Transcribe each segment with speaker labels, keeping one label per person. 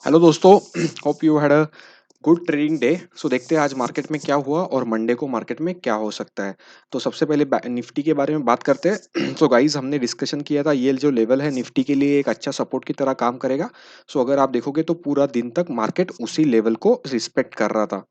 Speaker 1: Hello दोस्तों। Hope you had a good trading day. So देखते हैं आज मार्केट में क्या हुआ और मंडे को मार्केट में क्या हो सकता है। तो सबसे पहले निफ्टी के बारे में बात करते हैं। सो गाइस, हमने डिस्कशन किया था ये जो लेवल है निफ्टी के लिए एक अच्छा सपोर्ट की तरह काम करेगा। सो अगर आप देखोगे तो पूरा दिन तक मार्केट उसी लेवल को रिस्पेक्ट कर रहा था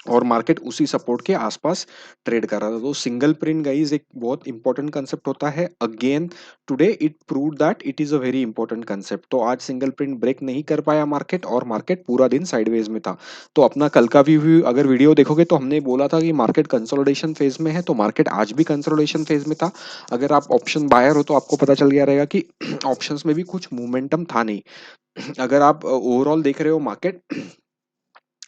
Speaker 1: और मार्केट उसी सपोर्ट के आसपास ट्रेड कर रहा था। तो सिंगल प्रिंट गाइस एक बहुत इंपॉर्टेंट कंसेप्ट होता है। Again today it prove that it is a very important concept. तो आज सिंगल प्रिंट ब्रेक नहीं कर पाया मार्केट और मार्केट पूरा दिन साइडवेज में था। तो अपना कल का भी अगर वीडियो देखोगे तो हमने बोला था कि मार्केट कंसोलिडेशन फेज में है, तो मार्केट आज भी कंसोलिडेशन फेज में था। अगर आप ऑप्शन बायर हो तो आपको पता चल गया रहेगा कि ऑप्शंस में भी कुछ मोमेंटम था नहीं। अगर आप ओवरऑल देख रहे हो मार्केट,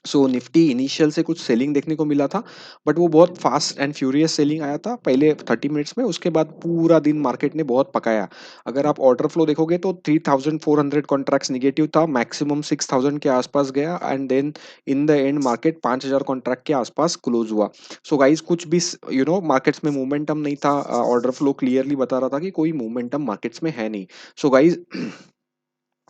Speaker 1: सो निफ्टी इनिशियल से कुछ सेलिंग देखने को मिला था, बट वो बहुत फास्ट एंड फ्यूरियस सेलिंग आया था पहले 30 मिनट्स में। उसके बाद पूरा दिन मार्केट ने बहुत पकाया। अगर आप ऑर्डर फ्लो देखोगे तो 3400 कॉन्ट्रैक्ट्स निगेटिव था, मैक्सिमम 6000 के आसपास गया and then in the end market 5000 contract के आसपास क्लोज हुआ। सो गाइस कुछ भी मार्केट्स में मोमेंटम नहीं था। ऑर्डर फ्लो क्लियरली बता रहा था कि कोई मोमेंटम मार्केट्स में है नहीं। So guys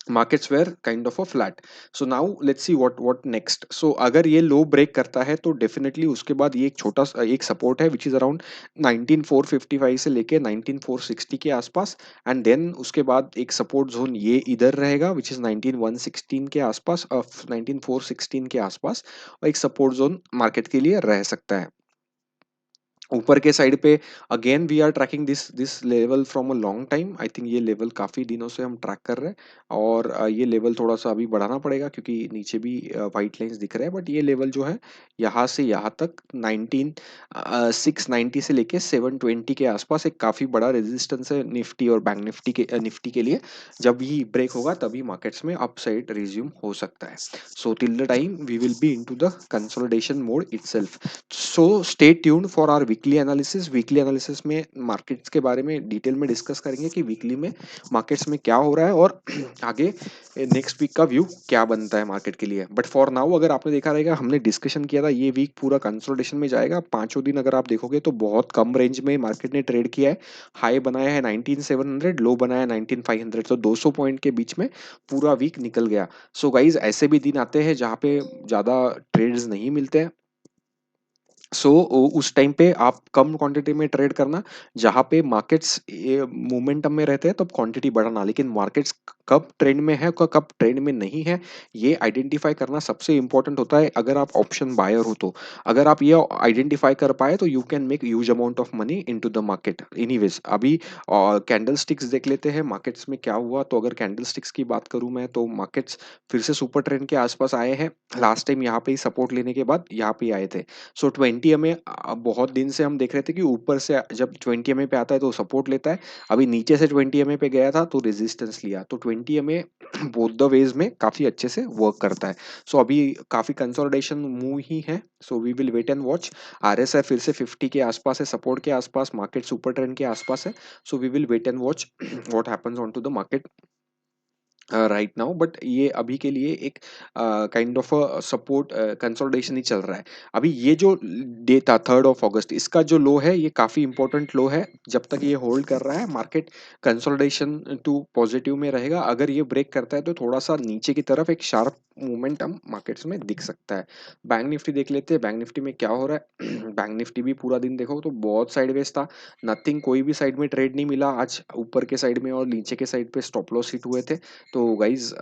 Speaker 1: markets were kind of a flat. So now let's see what next. So अगर ये लो ब्रेक करता है तो डेफिनेटली उसके बाद ये एक छोटा एक सपोर्ट है विच इज अराउंड 19455 से लेके 19460 के आसपास। एंड देन उसके बाद एक सपोर्ट जोन ये इधर रहेगा विच इज 19116 के आसपास, 19416 के आसपास। और एक सपोर्ट जोन मार्केट के लिए रह सकता है ऊपर के साइड पे। Again we are tracking this level from a long time. I think ये लेवल काफी दिनों से हम ट्रैक कर रहे हैं और ये लेवल थोड़ा सा अभी बढ़ाना पड़ेगा क्योंकि नीचे भी वाइट लाइंस दिख रहे हैं। बट ये लेवल जो है यहाँ से यहाँ तक 690 से लेके 720 के आसपास एक काफी बड़ा रेजिस्टेंस है निफ्टी और बैंक निफ्टी के लिए। जब ये ब्रेक होगा तभी मार्केट्स में अपसाइड रिज्यूम हो सकता है। So till the time we will be into the consolidation mode itself. So stay tuned for our weekly analysis. Weekly analysis में मार्केट्स के बारे में डिटेल में डिस्कस करेंगे कि वीकली में मार्केट्स में क्या हो रहा है और आगे नेक्स्ट वीक का व्यू क्या बनता है मार्केट के लिए। बट फॉर नाउ अगर आपने देखा रहेगा हमने डिस्कशन किया था ये वीक पूरा कंसोलिडेशन में जाएगा। पांचों दिन अगर आप देखोगे तो बहुत कम रेंज में मार्केट ने ट्रेड किया है। हाई बनाया है 19700, लो बनाया है 19500, तो 200 पॉइंट के बीच में पूरा वीक निकल गया। सो गाइज ऐसे भी दिन आते हैं जहाँ पे ज्यादा ट्रेड्स नहीं मिलते हैं। सो उस टाइम पे आप कम क्वांटिटी में ट्रेड करना। जहां पे मार्केट्स मोमेंटम में रहते हैं तब क्वांटिटी बढ़ाना। लेकिन मार्केट्स कब ट्रेंड में है कब ट्रेंड में नहीं है ये आइडेंटिफाई करना सबसे इंपॉर्टेंट होता है अगर आप ऑप्शन बायर हो तो। अगर आप ये आइडेंटिफाई कर पाए तो you can make huge amount of money into the market. Anyways अभी कैंडल स्टिक्स देख लेते हैं मार्केट्स में क्या हुआ। तो अगर कैंडल स्टिक्स की बात करूं मैं तो मार्केट्स फिर से सुपर ट्रेंड के आसपास आए हैं। लास्ट टाइम यहाँ पे ही सपोर्ट लेने के बाद यहाँ पे आए थे। सो 20 बहुत दिन से हम देख रहे थे कि ऊपर से जब 20 पे आता है तो सपोर्ट लेता है। अभी नीचे से 20 पे गया था तो रेजिस्टेंस लिया। तो 20 बोथ द वेज में काफी अच्छे से वर्क करता है। सो अभी काफी कंसोलिडेशन मूव ही है। So we will wait and watch. RSI फिर से 50 के आसपास है, सपोर्ट के आसपास, मार्केट सुपर ट्रेंड के आसपास है। So we will wait and watch what happens on to the market right now. But ये अभी के लिए एक काइंड ऑफ सपोर्ट कंसोलिडेशन ही चल रहा है। अभी ये जो डे था 3 अगस्त, इसका जो लो है ये काफी इंपॉर्टेंट लो है। जब तक ये होल्ड कर रहा है मार्केट कंसोलिडेशन टू पॉजिटिव में रहेगा। अगर ये ब्रेक करता है तो थोड़ा सा नीचे की तरफ एक शार्प मूवमेंट हम मार्केट्स में दिख सकता है। बैंक निफ्टी देख लेते हैं बैंक निफ्टी में क्या हो रहा है। बैंक निफ्टी भी पूरा दिन देखो तो बहुत साइडवेज था। नथिंग, कोई भी साइड में ट्रेड नहीं मिला आज। ऊपर के साइड में और नीचे के साइड पे स्टॉप लॉस हिट हुए थे। तो गाइज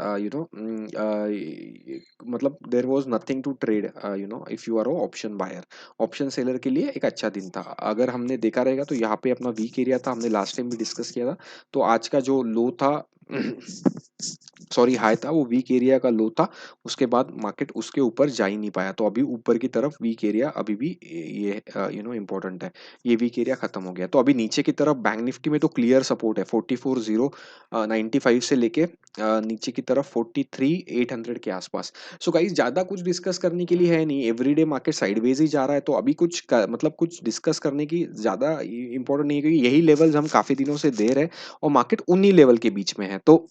Speaker 1: मतलब there was nothing to trade if you are option buyer. Option seller के लिए एक अच्छा दिन था। अगर हमने देखा रहेगा तो यहाँ पे अपना वीक एरिया था, हमने लास्ट टाइम भी डिस्कस किया था। तो आज का जो लो था सॉरी हाई था, वो वीक एरिया का लो था। उसके बाद मार्केट उसके ऊपर जा ही नहीं पाया। तो अभी ऊपर की तरफ वीक एरिया अभी भी ये इंपॉर्टेंट है। ये वीक एरिया खत्म हो गया तो अभी नीचे की तरफ बैंक निफ्टी में तो क्लियर सपोर्ट है 44095 से लेके नीचे की तरफ 43800 के आसपास। सो गाइस ज्यादा कुछ डिस्कस करने के लिए है नहीं। एवरीडे मार्केट साइडवेज ही जा रहा है तो अभी मतलब कुछ डिस्कस करने की ज्यादा इंपॉर्टेंट नहीं है क्योंकि यही लेवल्स हम काफी दिनों से दे रहे हैं और मार्केट उन्हीं लेवल के बीच में है। तो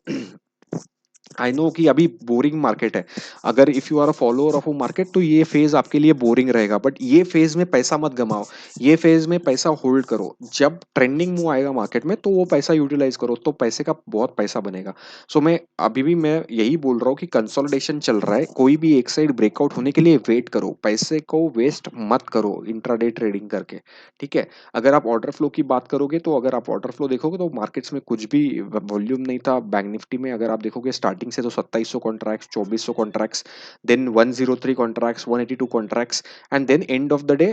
Speaker 1: आई नो कि अभी बोरिंग मार्केट है। अगर if you are a follower of a market तो ये फेज आपके लिए बोरिंग रहेगा, बट ये फेज में पैसा मत गमाओ, ये फेज में पैसा होल्ड करो। जब ट्रेंडिंग मूव आएगा मार्केट में तो वो पैसा यूटिलाइज करो, तो पैसे का बहुत पैसा बनेगा। सो मैं अभी भी मैं यही बोल रहा हूँ कि कंसोलिडेशन चल रहा है, कोई भी एक साइड ब्रेकआउट होने के लिए वेट करो, पैसे को वेस्ट मत करो इंट्राडे ट्रेडिंग करके। ठीक है। अगर आप ऑर्डर फ्लो की बात करोगे तो अगर आप ऑर्डर फ्लो देखोगे तो मार्केट्स में कुछ भी वॉल्यूम नहीं था। बैंक निफ्टी में अगर आप देखोगे स्टार्टिंग से तो 2700 contracts, 2400 contracts, then 103 contracts, 182 contracts, and then end of the day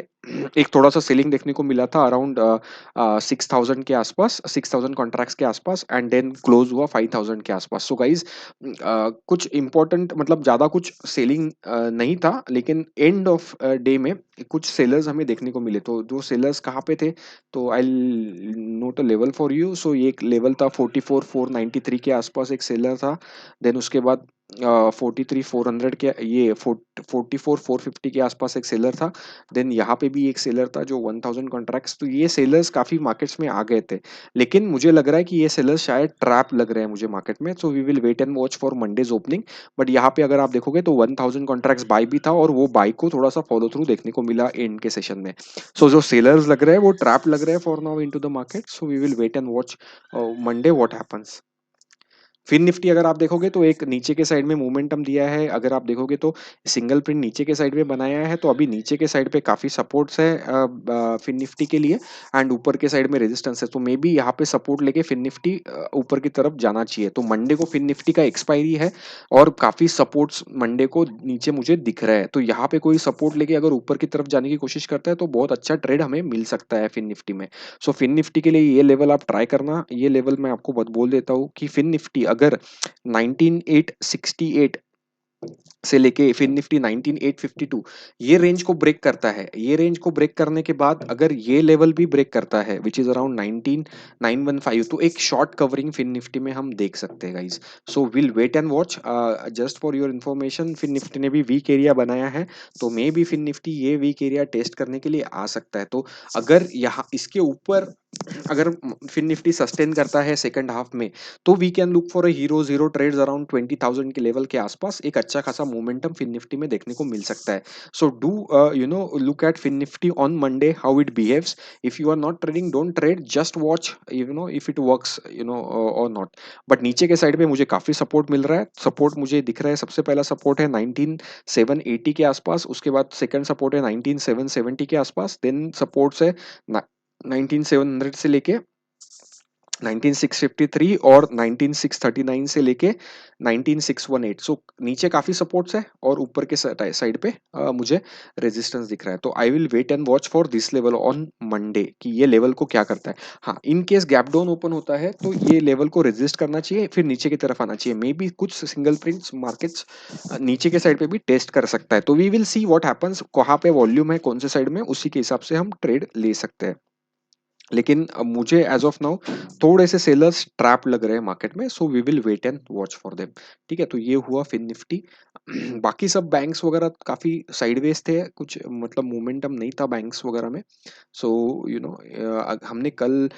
Speaker 1: एक थोड़ा सा सेलिंग देखने को मिला था अराउंड 6000 के आसपास, 6000 कॉन्ट्रैक्ट्स के आसपास, एंड देन क्लोज हुआ 5000 के आसपास। सो गाइज कुछ इंपॉर्टेंट मतलब ज्यादा कुछ सेलिंग नहीं था, लेकिन एंड ऑफ डे में कुछ सेलर्स हमें देखने को मिले। तो जो सेलर्स कहाँ पे थे, तो I note a level for you. So ये एक लेवल था 44,493 के आसपास एक सेलर था। देन उसके बाद 43,400 के ये 44,450 के आसपास एक सेलर था। देन यहाँ पे भी एक सेलर था जो 1000 कॉन्ट्रैक्ट्स। तो ये सेलर्स काफी मार्केट्स में आ गए थे, लेकिन मुझे लग रहा है कि ये सेलर्स शायद ट्रैप लग रहे हैं मुझे मार्केट में। So we will wait and watch for Monday's opening. But यहाँ पे अगर आप देखोगे तो 1000 कॉन्ट्रैक्ट्स बाय भी था, और वो बाय को थोड़ा सा फॉलो थ्रू देखने को मिला एंड के सेशन में। सो जो सेलर्स लग रहे हैं वो ट्रैप लग रहे हैं for now into the market. So we will wait and watch Monday what happens. Fin Nifty अगर आप देखोगे तो एक नीचे के साइड में मोमेंटम दिया है। अगर आप देखोगे तो सिंगल प्रिंट नीचे के साइड में बनाया है, तो अभी नीचे के साइड पे काफी सपोर्ट्स है फिन निफ्टी के लिए, एंड ऊपर के साइड में रेजिस्टेंस है। तो मे बी यहाँ पे सपोर्ट लेके फिन निफ्टी ऊपर की तरफ जाना चाहिए। तो मंडे को फिन निफ्टी का एक्सपायरी है, और काफी सपोर्ट्स मंडे को नीचे मुझे दिख रहा है। तो यहाँ पे कोई सपोर्ट लेके अगर ऊपर की तरफ जाने की कोशिश करता है तो बहुत अच्छा ट्रेड हमें मिल सकता है फिन निफ्टी में। सो फिन निफ्टी के लिए ये लेवल आप ट्राई करना। ये लेवल मैं आपको बोल देता हूँ कि फिन निफ्टी अगर 19868 से लेके फिर निफ्टी 19852 ये रेंज को ब्रेक करता है, ये रेंज को ब्रेक करने के बाद अगर ये लेवल भी ब्रेक करता है विच इज अराउंड 19915, तो एक शॉर्ट कवरिंग फिन निफ्टी में हम देख सकते हैं guys. So will wait and watch. Just for your information, Fin Nifty ने भी वीक एरिया बनाया है, तो मे बी फिन निफ्टी ये वीक एरिया टेस्ट करने के लिए आ सकता है। तो अगर यहाँ इसके ऊपर अगर फिन निफ्टी सस्टेन करता है सेकंड हाफ में, तो we can look for a hero zero trades around 20,000 के लेवल के आसपास एक अच्छा खासा मोमेंटम फिन निफ्टी में देखने को मिल सकता है। So do you know look at Fin Nifty on Monday how it behaves. If you are not trading don't trade, just watch you know if it works you know or not. But नीचे के side पे मुझे काफी support मिल रहा है। Support मुझे दिख रहा है, सबसे पहला सपोर्ट है 19780 के आसपास, उसके बाद सेकंड सपोर्ट है 19770 के आसपास, देन सपोर्ट्स है 19700 से लेके 19653 और 19639 से लेके 19618। सो नीचे काफी सपोर्ट्स है और ऊपर के साइड पे मुझे रेजिस्टेंस दिख रहा है। तो I will wait and watch for this level on Monday कि ये लेवल को क्या करता है। हाँ, in case gap down open होता है तो ये लेवल को रेजिस्ट करना चाहिए, फिर नीचे की तरफ आना चाहिए। मे बी कुछ सिंगल प्रिंट्स मार्केट्स नीचे के साइड पे भी टेस्ट कर सकता है। तो we will see what happens, कहाँ पे वॉल्यूम है कौन से साइड में, उसी के हिसाब से हम ट्रेड ले सकते हैं। लेकिन मुझे एज ऑफ नाउ थोड़े से सेलर्स ट्रैप लग रहे हैं मार्केट में। So we will wait and watch for them. ठीक है, तो ये हुआ फिन निफ्टी। बाकी सब बैंक्स वगैरह काफी साइडवेज थे, कुछ मतलब मोमेंटम नहीं था बैंक्स वगैरह में। सो यू नो हमने कल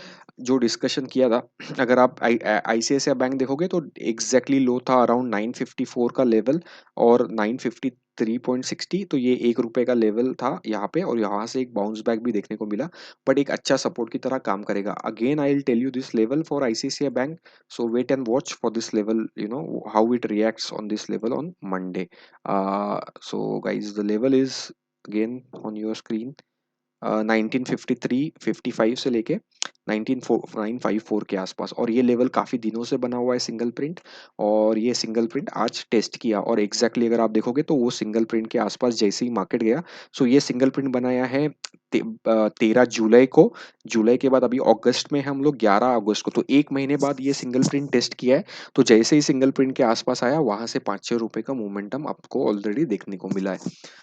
Speaker 1: जो डिस्कशन किया था, अगर आप आईसीआईसीआई बैंक देखोगे तो एग्जैक्टली लो था अराउंड 954 का लेवल और 953.60। तो ये ₹1 का लेवल था यहाँ पे, और यहाँ से एक बाउंस बैक भी देखने को मिला, बट एक अच्छा सपोर्ट की तरह काम करेगा। Again I will tell you this level for ICICI Bank. So wait and watch for this level, you know how it reacts on this level on Monday. So guys the level is again on your screen 1953-55 से लेके 194 के आसपास, और ये level काफी दिनों से बना हुआ है सिंगल प्रिंट, और ये सिंगल प्रिंट आज टेस्ट किया, और एग्जैक्टली अगर आप देखोगे तो वो सिंगल प्रिंट के आसपास जैसे ही मार्केट गया। सो ये सिंगल प्रिंट बनाया है 13 जुलाई को। जुलाई के बाद अभी अगस्त में हम लोग 11 अगस्त को, तो एक महीने बाद ये सिंगल प्रिंट टेस्ट किया है। तो जैसे ही सिंगल प्रिंट के आसपास आया, वहां से 5-6 रुपए का मोमेंटम आपको ऑलरेडी देखने को मिला है।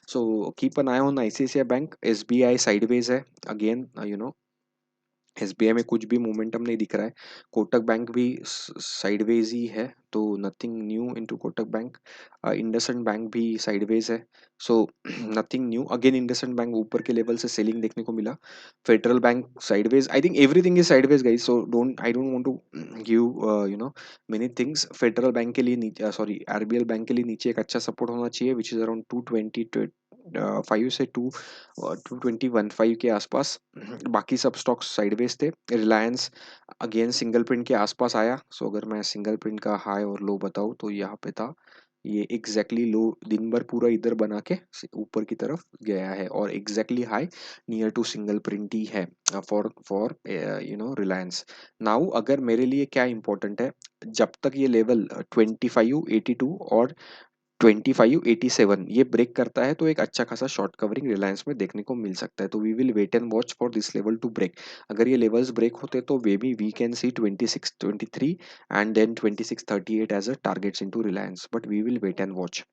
Speaker 1: So keep an eye on ICICI Bank. SBI sideways है again, you know एसबीआई में कुछ भी मोमेंटम नहीं दिख रहा है। कोटक बैंक भी साइडवेज ही है, तो nothing new into Kotak Bank. IndusInd Bank भी साइडवेज है, so nothing new. Again IndusInd Bank ऊपर के लेवल से सेलिंग देखने को मिला। Federal Bank sideways, I think everything is sideways guys, so don't want to give many things. Federal Bank के लिए नीचे, सॉरी आरबीएल बैंक के लिए नीचे एक अच्छा सपोर्ट होना चाहिए, विच इज अराउंड 220 से 22015 के आसपास। बाकी सब स्टॉक्स साइडवेज थे। रिलायंस अगेन सिंगल प्रिंट के आसपास आया, सो अगर मैं सिंगल प्रिंट का हाई और लो बताऊं तो यहाँ पे था। ये एग्जैक्टली लो दिन भर पूरा इधर बना के ऊपर की तरफ गया है, और exactly high near to single print ही है फॉर रिलायंस। नाउ अगर मेरे लिए क्या इंपॉर्टेंट है, जब तक ये लेवल 2582 और 2587 ये ब्रेक करता है तो एक अच्छा खासा शॉर्ट कवरिंग रिलायंस में देखने को मिल सकता है, तो we will wait and watch for this level to break. अगर ये लेवल्स ब्रेक होते तो वे भी we can see 2623 and then 2638 as a targets into Reliance, but we will wait and watch.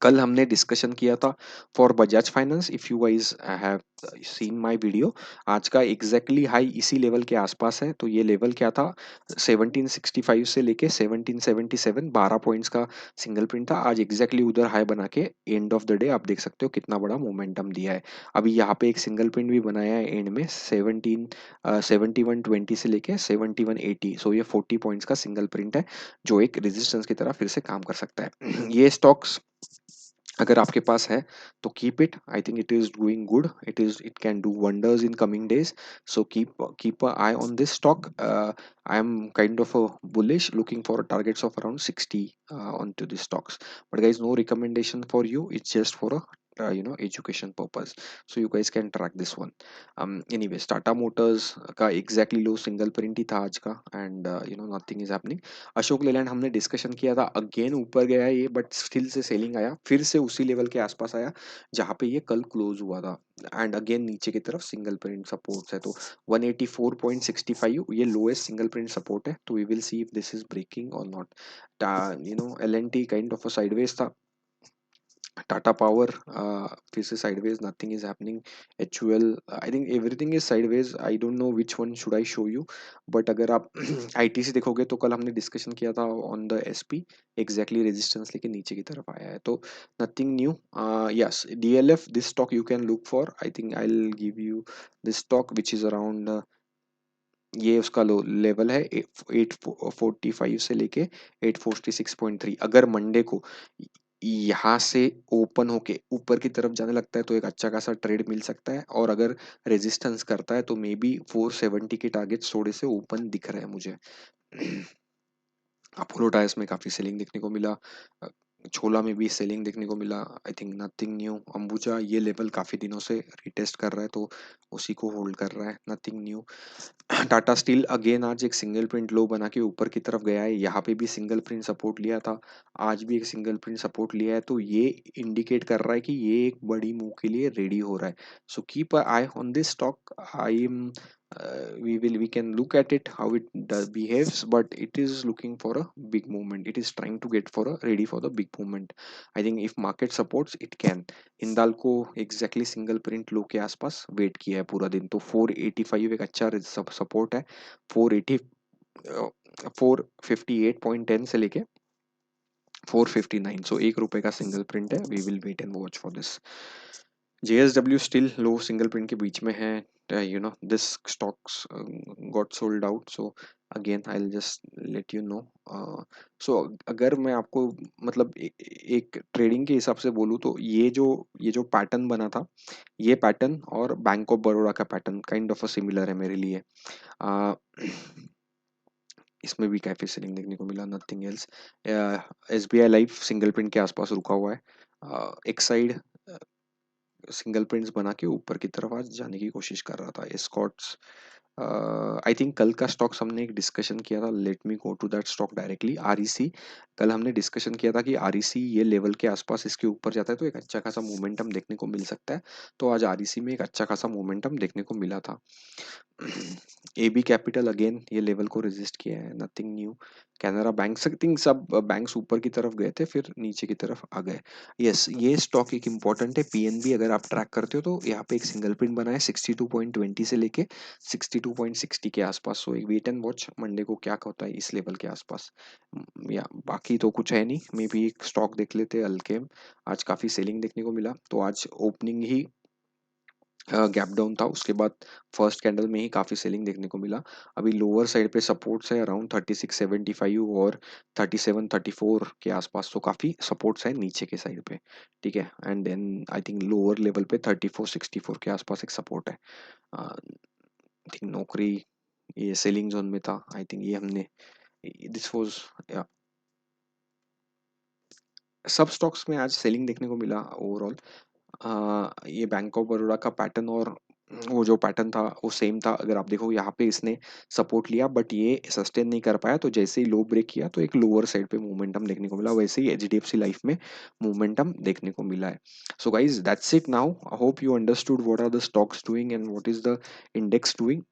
Speaker 1: कल हमने डिस्कशन किया था for Bajaj finance, if you guys have seen my video. आज का एग्जैक्टली हाई इसी लेवल के आसपास है, तो ये लेवल क्या था, 1765 से लेके 1777, 12 पॉइंट्स का सिंगल प्रिंट था। आज एग्जैक्टली उधर हाई बना के एंड ऑफ द डे आप देख सकते हो कितना बड़ा मोमेंटम दिया है। अभी यहाँ पे एक सिंगल प्रिंट भी बनाया है एंड में 7120 से लेके 7180, सो ये 40 पॉइंट्स का सिंगल प्रिंट है, जो एक रेजिस्टेंस की तरह फिर से काम कर सकता है। ये स्टॉक्स अगर आपके पास है तो keep it, I think it is doing good, it can do wonders in coming days, so keep a eye on this stock. I am kind of a bullish, looking for targets of around 60 onto the stocks, but guys, no recommendation for you, it's just for a education purpose, so you guys can track this one. Anyways, Tata Motors का exactly low single print ही था आज का, and nothing is happening. Ashok Leyland हमने discussion किया था, again ऊपर गया है ये, बट स्टिल से सेलिंग आया, फिर से उसी लेवल के आसपास आया जहाँ पे ये कल क्लोज हुआ था, एंड अगेन नीचे की तरफ सिंगल प्रिंट सपोर्ट है, तो 184.65 ये लोएस्ट सिंगल प्रिंट सपोर्ट है, तो we will see if this is breaking or not. L kind of a sideways था। टाटा पावर फिर से sideways, nothing is happening. HUL, I think everything is sideways, I don't know which one should I show you, but अगर आप ITC देखोगे तो कल हमने discussion किया था on the SP, exactly resistance लेके नीचे की तरफ आया है, तो nothing new. Yes, DLF, this stock you can look for, I think I will give you this stock which is around, ये उसका लो लेवल है 845 से लेके 846.3। अगर मंडे को यहाँ से ओपन होके ऊपर की तरफ जाने लगता है तो एक अच्छा खासा ट्रेड मिल सकता है, और अगर रेजिस्टेंस करता है तो मे बी 470 के टारगेट थोड़े से ओपन दिख रहे हैं मुझे। अपोलो टायर्स में काफी सेलिंग देखने को मिला, अ, छोला में भी सेलिंग देखने को मिला, I think nothing new. Ambuja ये लेवल काफी दिनों से रिटेस्ट कर रहा है, तो उसी को होल्ड कर रहा है, nothing new. Tata steel again आज एक सिंगल प्रिंट लो बना के ऊपर की तरफ गया है, यहाँ पे भी सिंगल प्रिंट सपोर्ट लिया था, आज भी एक सिंगल प्रिंट सपोर्ट लिया है, तो ये इंडिकेट कर रहा है कि ये एक बड़ी मूव के लिए रेडी हो रहा है, so keep a eye on this stock. I am we can look at it how it does behaves, but it is looking for a big movement, it is trying to get for a ready for the big movement. I think if market supports it can। Hindalco exactly single print low के आसपास wait किया है पूरा दिन, तो 485 एक अच्छा support है, 480 458.10 से लेके 459, सो ₹1 का सिंगल प्रिंट है, we will wait and watch for this. JSW still low single print के बीच में है, this stocks got sold out, so again I will just let you know. So अगर मैं आपको मतलब एक ट्रेडिंग के हिसाब से बोलूँ तो ये जो पैटर्न बना था, ये पैटर्न और बैंक ऑफ बड़ौदा का pattern kind of a similar है मेरे लिए। uh, इसमें भी काफी सेलिंग देखने को मिला, nothing else. SBI life single print के आसपास रुका हुआ है, एक साइड सिंगल प्रिंट्स बना के ऊपर की तरफ आज जाने की कोशिश कर रहा था। एस्कॉर्ट्स, आई थिंक कल का स्टॉक्स हमने एक डिस्कशन किया था, let me go to that stock directly. REC, कल हमने डिस्कशन किया था कि REC ये लेवल के आसपास इसके ऊपर जाता है तो एक अच्छा खासा मोमेंटम देखने को मिल सकता है, तो आज REC में एक अच्छा खासा मोमेंटम देखने को मिला था। AB कैपिटल अगेन ये लेवल को रेजिस्ट किया है, nothing new. Canara bank think सब बैंक्स ऊपर की तरफ गए थे फिर नीचे की तरफ आ गए। यस, ये स्टॉक एक इम्पॉर्टेंट है। पीएनबी अगर आप ट्रैक करते हो तो यहाँ पे एक सिंगल प्रिंट बना है 62.20 से लेके 62.60 के आसपास। सो एक वेट एंड वॉच मंडे को क्या होता है इस लेवल के आसपास। या बाकी तो कुछ है नहीं। मे बी एक स्टॉक देख लेते हैं अल्केम। आज काफी सेलिंग देखने को मिला, तो आज ओपनिंग ही गैप डाउन था, उसके बाद फर्स्ट कैंडल में ही काफी सेलिंग देखने को मिला। अभी लोअर साइड पे सपोर्ट्स है अराउंड 3675 और 3734 के आसपास, तो काफी सपोर्ट्स है नीचे के साइड पे। ठीक है, and then I think lower level पे 3464 के आसपास एक सपोर्ट है। आई थिंक नौकरी ये सेलिंग जोन में था, आई थिंक ये हमने दिस वाज सब स्टॉक्स में आज सेलिंग देखने को मिला ओवरऑल। ये बैंक ऑफ बड़ौदा का पैटर्न और वो जो पैटर्न था वो सेम था। अगर आप देखो यहाँ पे इसने सपोर्ट लिया बट ये सस्टेन नहीं कर पाया, तो जैसे ही लो ब्रेक किया तो एक लोअर साइड पे मोमेंटम देखने को मिला। वैसे ही एचडीएफसी लाइफ में मोमेंटम देखने को मिला है। So guys that's it now. I hope you understood what are the stocks doing and what is the index doing.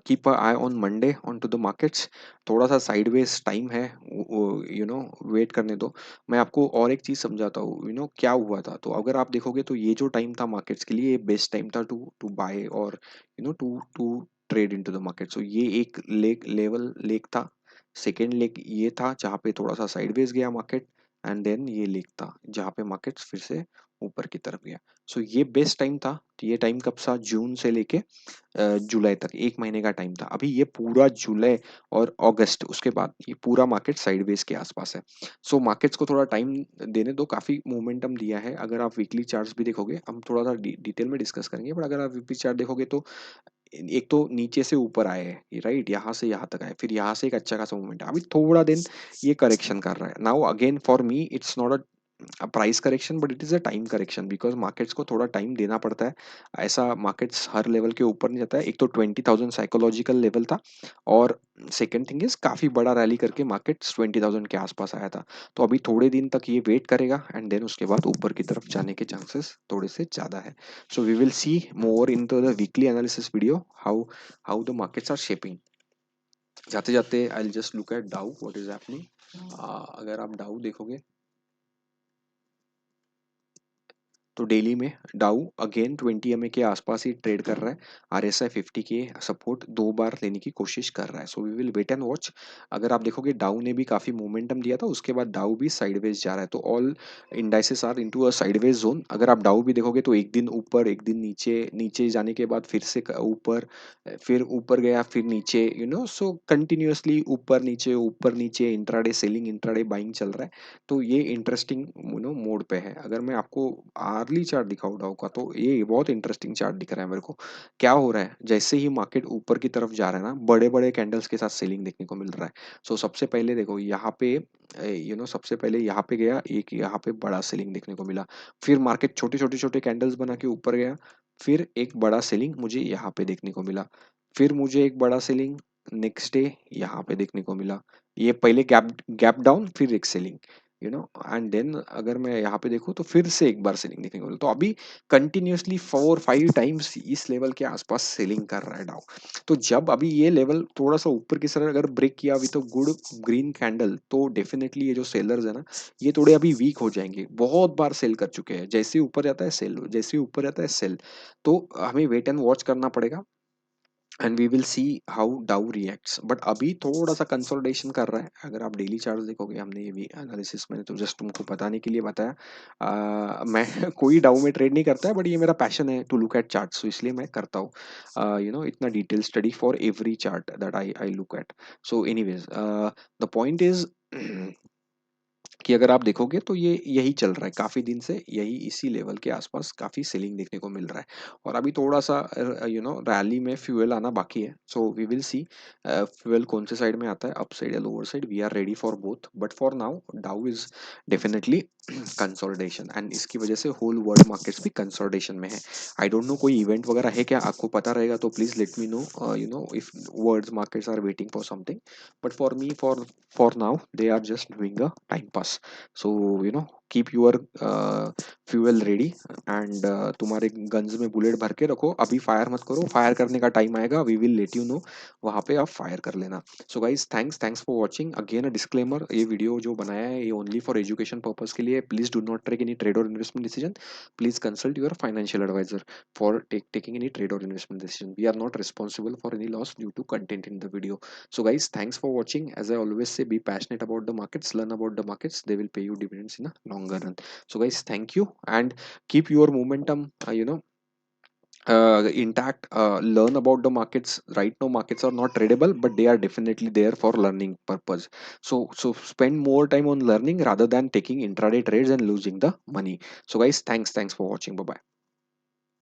Speaker 1: Keep a eye on Monday on to the markets. थोड़ा सा sideways time है, wait करने दो। मैं आपको और एक चीज समझाता हूँ, क्या हुआ था। तो अगर आप देखोगे तो ये जो टाइम था मार्केट्स के लिए, ये बेस्ट टाइम था to to buy or to trade into the market. So ये एक लेग था। सेकेंड लेग ये था जहाँ पे थोड़ा सा साइडवेज गया मार्केट, एंड देन ये लेग था जहाँ पे मार्केट फिर से ऊपर की तरफ गया। सो ये बेस्ट टाइम था। तो ये टाइम कब सा, जून से लेके जुलाई तक, एक महीने का टाइम था। अभी ये पूरा जुलाई और अगस्त, उसके बाद ये पूरा मार्केट साइडवेज के आसपास है। सो मार्केट्स को थोड़ा टाइम देने दो। काफी मोमेंटम दिया है। अगर आप वीकली चार्ट्स भी देखोगे, हम थोड़ा सा डिटेल में डिस्कस करेंगे, बट अगर आप वीकली चार्ट देखोगे तो एक तो नीचे से ऊपर आए हैं, राइट, यहाँ से यहाँ तक आए, फिर यहाँ से एक अच्छा खासा मूवमेंट है। अभी थोड़ा दिन ये करेक्शन कर रहा है। Now again for me it's not a price correction but it is a time correction, because markets को थोड़ा टाइम देना पड़ता है। ऐसा मार्केट्स हर लेवल के ऊपर नहीं जाता है। एक तो 20,000 साइकोलॉजिकल लेवल था, और सेकेंड थिंग इज काफी बड़ा रैली करके मार्केट्स 20,000 के आसपास आया था। तो अभी थोड़े दिन तक ये वेट करेगा, एंड देन उसके बाद ऊपर की तरफ जाने के चांसेस थोड़े से ज्यादा है। So we will see more into the weekly analysis video how the markets are shaping. जाते जाते I'll just look at Dow what is happening. अगर आप डाउ देखोगे तो डेली में डाउ अगेन 20 MA के आसपास ही ट्रेड कर रहा है। RSI 50 के सपोर्ट दो बार लेने की कोशिश कर रहा है। So we will wait and watch. अगर आप देखोगे डाउ ने भी काफी मोमेंटम दिया था, उसके बाद डाउ भी साइडवेज जा रहा है। तो all indices are into a sideways zone. अगर आप डाउ भी देखोगे तो एक दिन ऊपर एक दिन नीचे, नीचे जाने के बाद फिर से ऊपर, फिर ऊपर गया फिर नीचे, सो कंटिन्यूअसली ऊपर नीचे इंट्राडे सेलिंग इंट्राडे बाइंग चल रहा है। तो ये इंटरेस्टिंग मोड पे है। अगर मैं आपको आर्ली चार्ट दिखाऊं डाउ का, तो ये बहुत इंटरेस्टिंग चार्ट दिख रहा है मेरे को। क्या हो रहा है, जैसे ही मार्केट ऊपर की तरफ जा रहा है ना, बड़े बड़े कैंडल्स के साथ सेलिंग देखने को मिल रहा है। सो सबसे पहले देखो यहाँ पे, सबसे पहले यहाँ पे गया, एक यहाँ पे बड़ा सेलिंग देखने को मिला। फिर मार्केट छोटे छोटे छोटे कैंडल्स बना के ऊपर गया। फिर एक बड़ा सेलिंग मुझे यहाँ पे देखने को मिला। फिर मुझे एक बड़ा सेलिंग नेक्स्ट डे यहाँ पे देखने को मिला। ये पहले गैप गैप डाउन फिर एक सेलिंग, एंड देन अगर मैं यहाँ पे देखूँ तो फिर से एक बार सेलिंग देखने को मिला। तो अभी कंटिन्यूअसली 4-5 टाइम्स इस लेवल के आसपास सेलिंग कर रहा है डाउ। तो जब अभी ये लेवल थोड़ा सा ऊपर की तरफ अगर ब्रेक किया अभी तो गुड ग्रीन कैंडल, तो डेफिनेटली ये जो सेलर्स है ना, ये थोड़े अभी वीक हो जाएंगे। बहुत बार सेल कर चुके हैं, जैसे ही ऊपर जाता है सेल, जैसे ही ऊपर जाता है सेल। तो हमें वेट एंड वॉच करना पड़ेगा, and we will see how Dow reacts. But अभी थोड़ा सा कंसोलिडेशन कर रहा है। अगर आप डेली चार्ट देखोगे, हमने ये भी एनालिसिस मैंने तो जस्ट तुमको बताने के लिए बताया। मैं कोई डाउ में ट्रेड नहीं करता है, बट ये मेरा पैशन है टू लुक एट चार्ट, सो इसलिए मैं करता हूँ इतना detail study for every chart that I look at. So anyways the point is कि अगर आप देखोगे तो ये यही चल रहा है काफी दिन से, यही इसी लेवल के आसपास काफी सेलिंग देखने को मिल रहा है। और अभी थोड़ा सा रैली में फ्यूल आना बाकी है। So we will see fuel कौन से साइड में आता है, अप साइड या lower side. We are ready for both, but for now Dow is definitely consolidation, and इसकी वजह से होल वर्ल्ड मार्केट्स भी कंसोलिडेशन में है। आई डोंट नो कोई इवेंट वगैरह है क्या, आपको पता रहेगा तो please let me know, if world markets are waiting for something. But for me, for now they are just doing a time pass. So keep your fuel ready and तुम्हारे guns में bullet भर के रखो, अभी fire मत करो, fire करने का टाइम आएगा, we will let you know, वहां पे आप फायर कर लेना। So guys thanks for watching. Again a disclaimer, ये वीडियो जो बनाया है ये ओनली फॉर एजुकेशन पर्पज के लिए, please do not take any trade or investment decision, please consult your financial advisor for taking any trade or investment decision. We are not responsible for any loss due to content in the video. So guys, thanks for watching. As I always say, be passionate about the markets, learn about the markets, they will pay you dividends in a longer run. So guys, thank you, and keep your momentum intact. Learn about the markets. Right now markets are not tradable, but they are definitely there for learning purpose. So spend more time on learning rather than taking intraday trades and losing the money. So guys, thanks for watching. Bye bye.